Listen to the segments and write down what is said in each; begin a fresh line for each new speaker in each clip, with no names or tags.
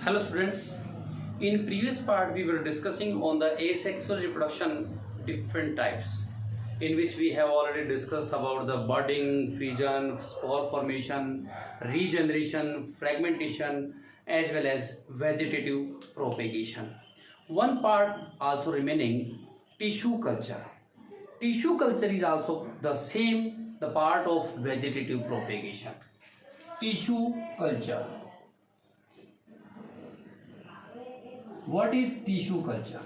Hello students, in previous part we were discussing on the asexual reproduction different types, in which we have already discussed about the budding, fission, spore formation, regeneration, fragmentation as well as vegetative propagation. One part also remaining, tissue culture. Tissue culture is also the same, the part of vegetative propagation. Tissue culture. What is tissue culture?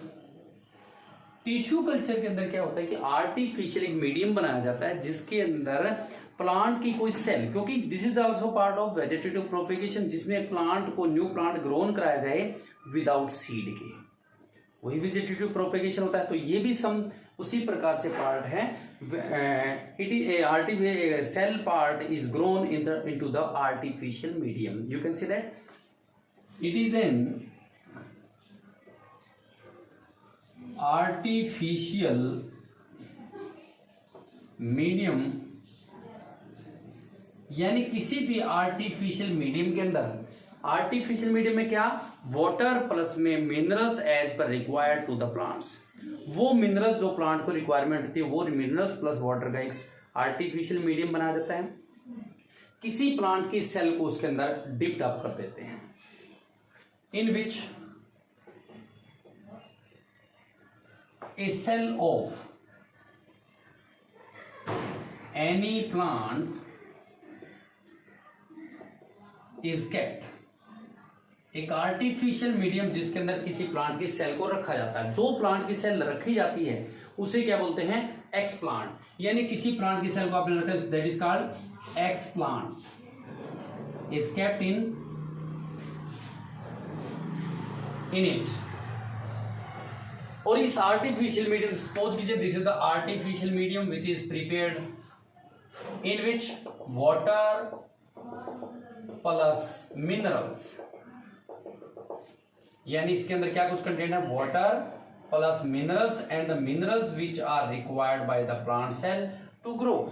Tissue culture के अंदर क्या होता है कि artificial एक medium बनाया जाता है जिसके अंदर प्लांट की कोई सेल, क्योंकि this is also part of vegetative propagation, जिसमें प्लांट को न्यू प्लांट ग्रोन कराया जाए विदाउट सीड के, वही वेजिटेटिव प्रोपेगेशन होता है। तो ये भी सम उसी प्रकार से पार्ट है। It is artificial cell part is grown into the artificial medium. You can see that it is an artificial medium, यानी किसी भी आर्टिफिशियल मीडियम के अंदर, आर्टिफिशियल मीडियम में क्या, वाटर प्लस में minerals as per required to the plants. वो minerals जो प्लांट को रिक्वायरमेंट होती है वो मिनरल्स प्लस वाटर का एक आर्टिफिशियल मीडियम बना देता है। किसी प्लांट की सेल को उसके अंदर डिप्ड अप कर देते हैं, इन विच a cell of any plant is kept। एक आर्टिफिशियल मीडियम जिसके अंदर किसी प्लांट की सेल को रखा जाता है, जो प्लांट की सेल रखी जाती है उसे क्या बोलते हैं, एक्स प्लांट। यानी किसी प्लांट की सेल को आपने रखा, that is called X plant is kept in it. और इस आर्टिफिशियल मीडियम, सपोज कीजिए this is the artificial medium which is prepared in which water plus minerals, यानी इसके अंदर क्या कुछ कंटेंट है, water plus minerals and the minerals which are required by the plant cell to grow,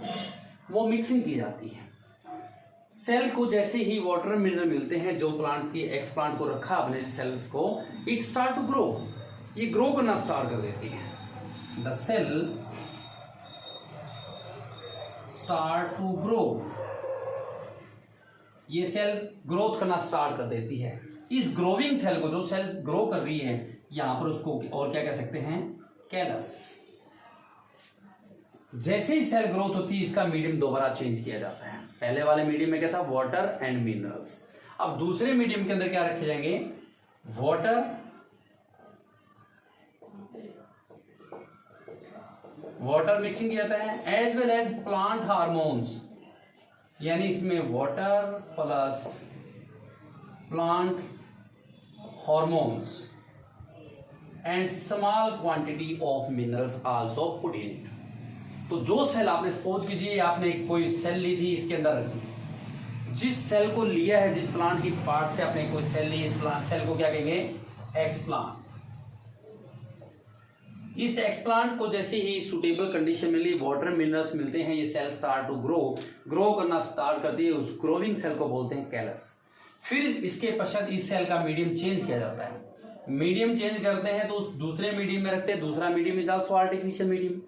वो mixing की जाती है। सेल को जैसे ही वाटर मिनरल मिलते हैं, जो प्लांट की एक्स प्लांट को रखा अपने सेल्स को, इट स्टार्ट टू ग्रो, ये ग्रो करना स्टार्ट कर देती है। The cell start to grow, ये सेल ग्रोथ करना स्टार्ट कर देती है। इस ग्रोविंग सेल को, जो सेल ग्रो कर रही है, यहां पर उसको और क्या कह सकते हैं, कैलस। जैसे ही सेल ग्रोथ होती है, इसका मीडियम दोबारा चेंज किया जाता है। पहले वाले मीडियम में क्या था, वाटर एंड मिनरल्स। अब दूसरे मीडियम के अंदर क्या रखे जाएंगे, वाटर मिक्सिंग किया जाता है, as well as plant hormones, यानी इसमें water plus plant hormones and small quantity of minerals also put in it. तो जो सेल आपने, सपोज कीजिए आपने कोई सेल ली थी, इसके अंदर जिस सेल को लिया है, जिस प्लांट की पार्ट से आपने कोई सेल ली, इस प्लांट सेल को क्या कहेंगे, एक्स प्लांट। इस एक्सप्लांट को जैसे ही सुटेबल कंडीशन मिली, वाटर मिनरल्स मिलते हैं, ये सेल स्टार्ट टू ग्रो करना स्टार्ट करती है, उस ग्रोविंग सेल को बोलते हैं कैलस। फिर इसके पश्चात इस सेल का मीडियम चेंज किया जाता है। मीडियम चेंज करते हैं तो उस दूसरे मीडियम में रखते हैं, दूसरा medium is also artificial medium.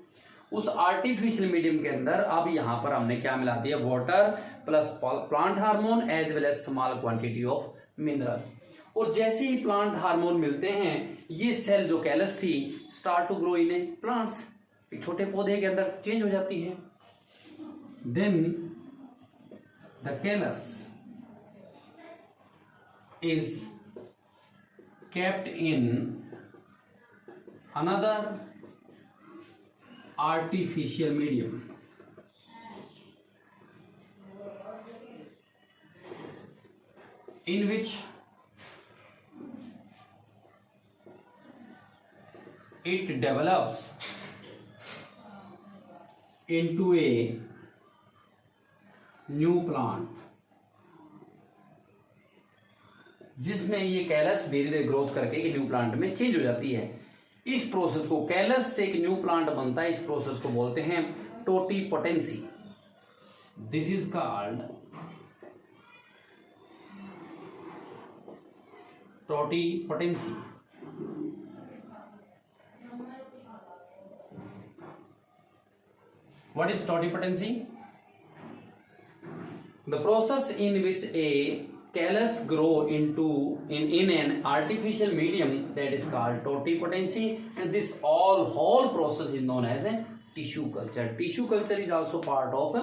उस आर्टिफिशियल मीडियम के अंदर अब यहाँ पर हमने क्या मिला दिया, water plus plant hormone as well as small quantity of minerals. और जैसे ही प्लांट हार्मोन मिलते हैं, ये सेल जो कैलस थी start to grow in a plants, एक छोटे पौधे के अंदर चेंज हो जाती है। Then the callus is kept in another artificial medium, in which it develops into a new plant, जिसमें ये कैलस धीरे धीरे ग्रोथ करके एक न्यू प्लांट में चेंज हो जाती है। इस प्रोसेस को, कैलस से एक न्यू प्लांट बनता है, इस प्रोसेस को बोलते हैं totipotency. This is called totipotency. What is totipotency? The process in which a callus grow in an artificial medium, that is called totipotency, and this whole process is known as a tissue culture. Tissue culture is also part of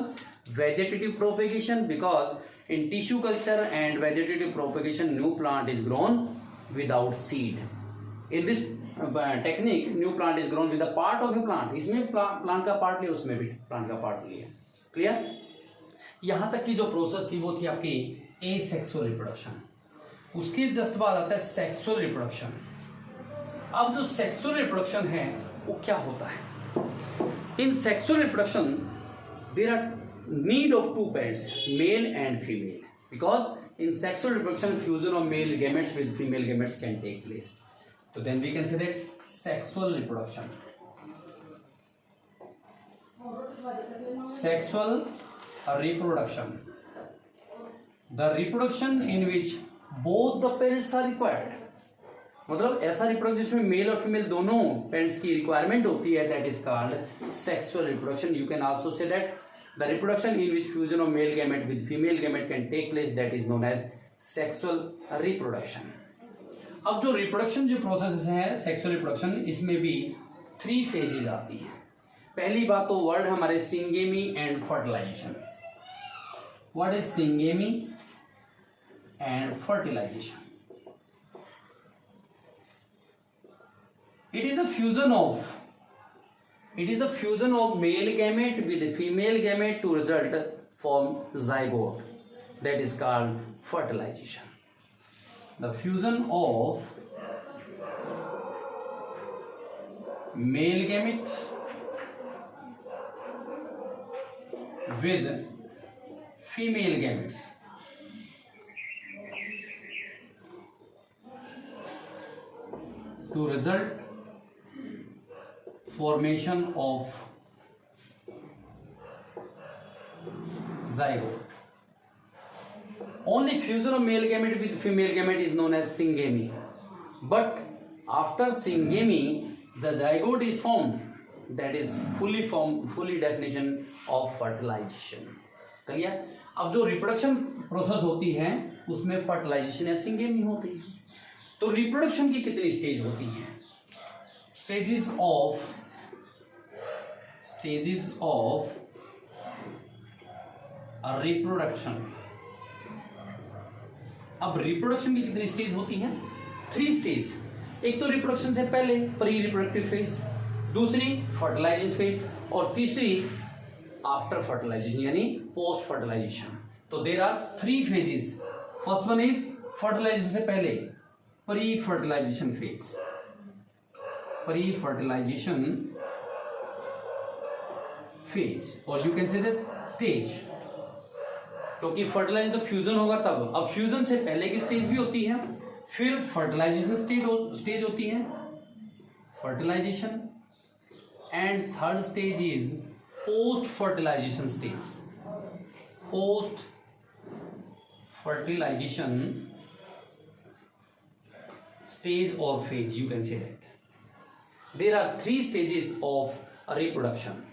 vegetative propagation, because in tissue culture and vegetative propagation new plant is grown without seed. In this technique new plant is grown with the part of A plant, इसमें plant का part लिया, उसमें भी plant का part लिया। Clear? यहां तक की जो प्रोसेस थी वो थी आपकी एसेक्सुअल रिप्रोडक्शन। उसके जस्ट बाद आता है सेक्सुअल रिप्रोडक्शन। अब जो सेक्सुअल रिप्रोडक्शन है वो क्या होता है? In sexual reproduction there are need of two parents, male and female, because in sexual reproduction fusion of male gametes with female gametes can take place. So then we can say that sexual reproduction. Sexual reproduction. The reproduction in which both the parents are required. मतलब ऐसा reproduction जिसमें mail और female दोनों parents की requirement होती है, that is called sexual reproduction. You can also say that the reproduction in which fusion of male gamete with female gamete can take place, that is known as sexual reproduction. अब जो reproduction जो process है sexual reproduction, इसमें भी 3 phases आती है. पहली बात तो वर्ड हमारे syngamy and fertilization. What is syngamy and fertilization? It is the fusion of male gamete with female gamete to result from zygote, that is called fertilization. The fusion of male gamete with female gametes to result formation of zygote. Only fusion of male gamete with female gamete is known as syngamy. But after syngamy, the zygote is formed. That is fully definition of fertilization. Clear? अब जो reproduction process होती है उसमें fertilisation या syngamy होती है. तो reproduction की कितनी स्टेज होती हैं? Stages of reproduction. अब रिप्रोडक्शन की कितनी स्टेज होती है? 3 स्टेज. एक तो रिप्रोडक्शन से पहले प्री रिप्रोडक्टिव फेज, दूसरी फर्टिलाइजेशन फेज, और तीसरी आफ्टर फर्टिलाइजेशन यानी पोस्ट फर्टिलाइजेशन. तो there are 3 phases. First one is fertilization से पहले, pre fertilization phase. Pre fertilization phase, और you can say this stage, क्योंकि फर्टिलाइजेशन तो फ्यूजन होगा तब. अब फ्यूजन से पहले की स्टेज भी होती है, फिर फर्टिलाइजेशन स्टेज होती है, fertilization, and third stage is post fertilization stage. Post fertilization stage और phase, you can say that there are 3 stages of reproduction.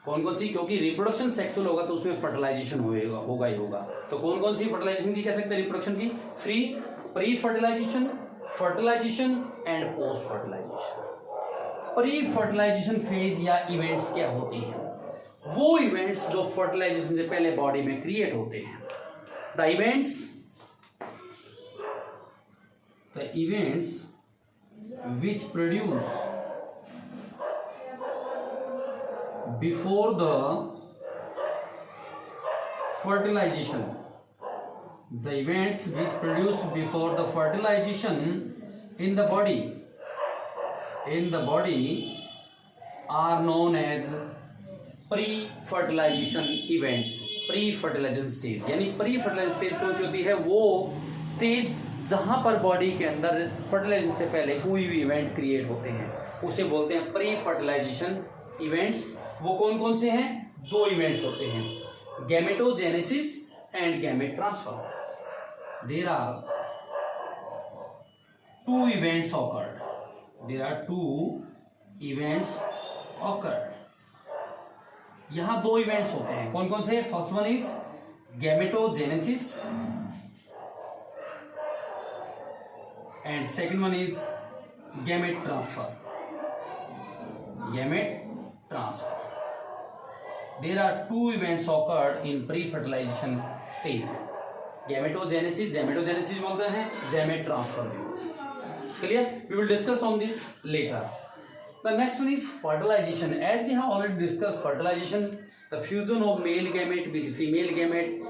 कौन कौन सी? क्योंकि रिप्रोडक्शन सेक्सुअल होगा तो उसमें फर्टिलाइजेशन होगा ही होगा. तो कौन कौन सी फर्टिलाइजेशन की कह सकते हैं रिप्रोडक्शन की? 3: pre fertilization, fertilization and post fertilization. Pre fertilization phase या इवेंट्स क्या होती हैं? वो इवेंट्स जो फर्टिलाइजेशन से पहले बॉडी में क्रिएट होते हैं. The events which produce before the fertilization, the events which produce before the fertilization in the body are known as pre-fertilization events. pre-fertilization stage यानी pre-fertilization stage कौन सी होती है? वो स्टेज जहां पर बॉडी के अंदर फर्टिलाइजेशन से पहले कोई भी इवेंट क्रिएट होते हैं, उसे बोलते हैं प्री-फर्टिलाइजेशन इवेंट्स. वो कौन कौन से हैं? 2 इवेंट्स होते हैं, gametogenesis and gamete transfer. There are two events occurred. There are two events occurred. यहां दो इवेंट्स होते हैं. कौन कौन से? First one is gametogenesis and second one is gamete transfer. Gamete transfer. There are two events occurred in pre-fertilization stage. Gametogenesis, gametogenesis बोलते हैं, gamete transfer भी होता है. Clear? We will discuss on this later. The next one is fertilization. As we have already discussed fertilization, the fusion of male gamete with female gamete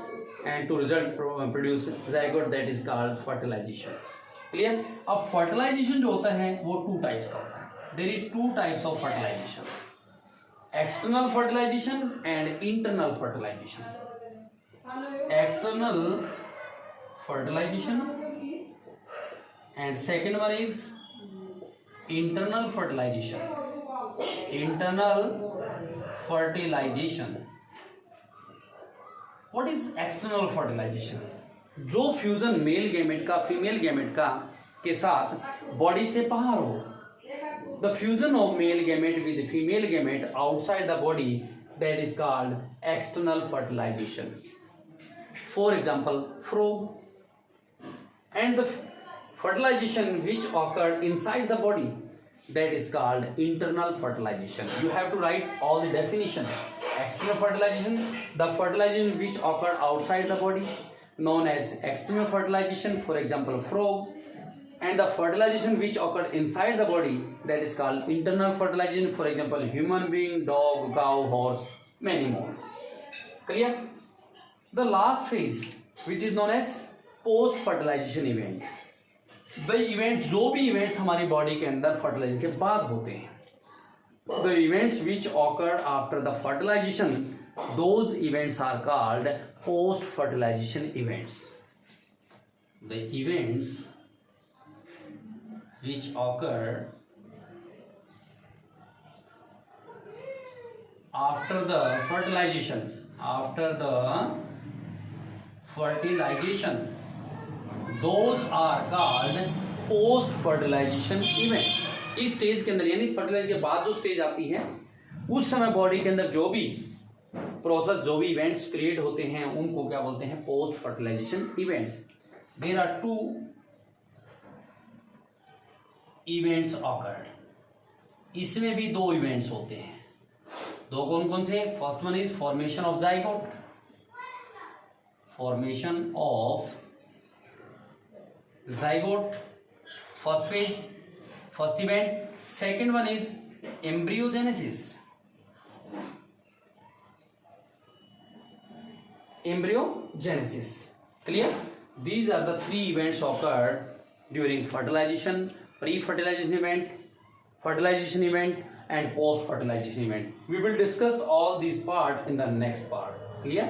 and to result produce zygote, that is called fertilization. Clear? अब fertilization जो होता है वो two types का होता है. There is two types of fertilization. External fertilization and internal fertilization. External fertilization and second one is internal fertilization. Internal fertilization. What is external fertilization? जो fusion male gamete का female gamete का के साथ body से बाहर हो. The fusion of male gamete with female gamete outside the body, that is called external fertilization. For example, frog. And the fertilization which occurred inside the body, that is called internal fertilization. You have to write all the definition. External fertilization, the fertilization which occurred outside the body, known as external fertilization, for example, frog. And the fertilization which occurred inside the body, that is called internal fertilization, for example, human being, dog, cow, horse, many more. Clear? The last phase, which is known as post fertilization event. The events, जो भी events हमारी body के अंदर fertilization के बाद होते हैं, the events which occurred after the fertilization, those events are called post fertilization events. The events which occurred after the fertilization, those are called post fertilization events. इस स्टेज के अंदर यानी फर्टिलाइजेशन के बाद जो स्टेज आती है उस समय बॉडी के अंदर जो भी प्रोसेस, जो भी इवेंट्स क्रिएट होते हैं उनको क्या बोलते हैं? Post fertilization events. There are two events occurred. इसमें भी दो इवेंट्स होते हैं. दो कौन कौन से? First one is formation of zygote. Formation of zygote, first phase, first event. Second one is embryogenesis. Embryogenesis. Clear? These are the three events occurred during fertilization, pre-fertilization event, fertilization event, and post-fertilization event. We will discuss all these parts in the next part. Clear?